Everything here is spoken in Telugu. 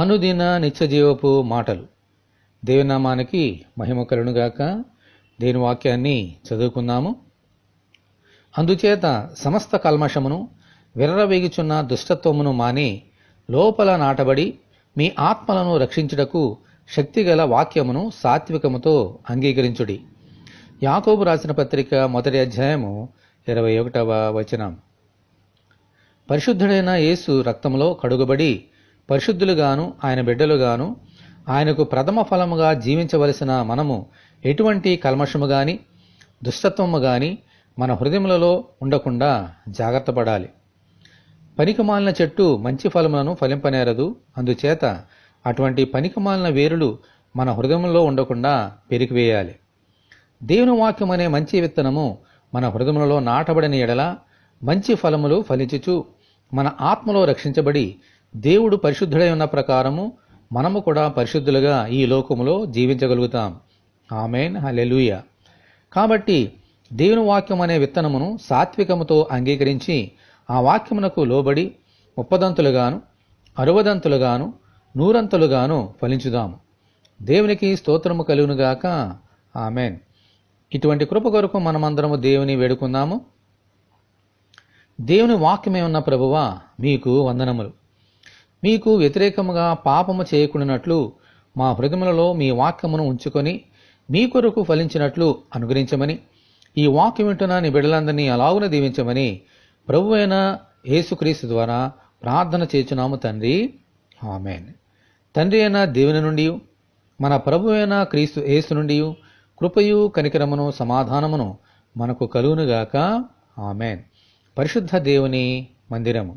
అనుదిన నిత్యజీవపు మాటలు. దేవునామానికి మహిమ కలుగునుగాక. దేని వాక్యాన్ని చదువుకుందాము. అందుచేత సమస్త కల్మషమును విర్రవీగుచున్న దుష్టత్వమును మాని లోపల నాటబడి మీ ఆత్మలను రక్షించుటకు శక్తిగల వాక్యమును సాత్వికముతో అంగీకరించుడి. యాకోబు రాసిన పత్రిక 1వ అధ్యాయము 21వ వచనం. పరిశుద్ధుడైన యేసు రక్తములో కడుగబడి పరిశుద్ధులుగాను ఆయన బిడ్డలుగాను ఆయనకు ప్రథమ ఫలముగా జీవించవలసిన మనము ఎటువంటి కల్మషము గాని దుష్టత్వము గాని మన హృదయములలో ఉండకుండా జాగ్రత్త పడాలి. పనికిమాలిన చెట్టు మంచి ఫలములను ఫలింపనేరదు. అందుచేత అటువంటి పనికిమాలిన వేరులు మన హృదయంలో ఉండకుండా పెరికివేయాలి. దేవుని వాక్యం అనే మంచి విత్తనము మన హృదయములలో నాటబడిన ఎడల మంచి ఫలములు ఫలించుచు మన ఆత్మలో రక్షించబడి దేవుడు పరిశుద్ధుడై ఉన్న ప్రకారము మనము కూడా పరిశుద్ధులుగా ఈ లోకములో జీవించగలుగుతాం. ఆమేన్, హల్లెలూయా. కాబట్టి దేవుని వాక్యం అనే విత్తనమును సాత్వికముతో అంగీకరించి ఆ వాక్యమునకు లోబడి 30దంతులుగాను 60దంతులుగాను 100ంతులుగాను ఫలించుదాము. దేవునికి స్తోత్రము కలుగునుగాక. ఆమేన్. ఇటువంటి కృప కొరకు మనమందరము దేవుని వేడుకుందాము. దేవుని వాక్యమే ఉన్న ప్రభువా, మీకు వందనములు. మీకు వ్యతిరేకముగా పాపము చేయకుండానట్లు మా హృదయములలో మీ వాక్యమును ఉంచుకొని మీ కొరకు ఫలించినట్లు అనుగ్రహించమని, ఈ వాక్యం వింటున్న నీ బిడ్డలందరినీ అలాగున దీవించమని ప్రభువైన యేసుక్రీస్తు ద్వారా ప్రార్థన చేయుచున్నాము తండ్రి. ఆమేన్. తండ్రి అయిన దేవుని నుండి మన ప్రభువైన క్రీస్తు యేసు నుండి కృపయు కనికరమును సమాధానమును మనకు కలుగునుగాక. ఆమేన్. పరిశుద్ధ దేవుని మందిరము.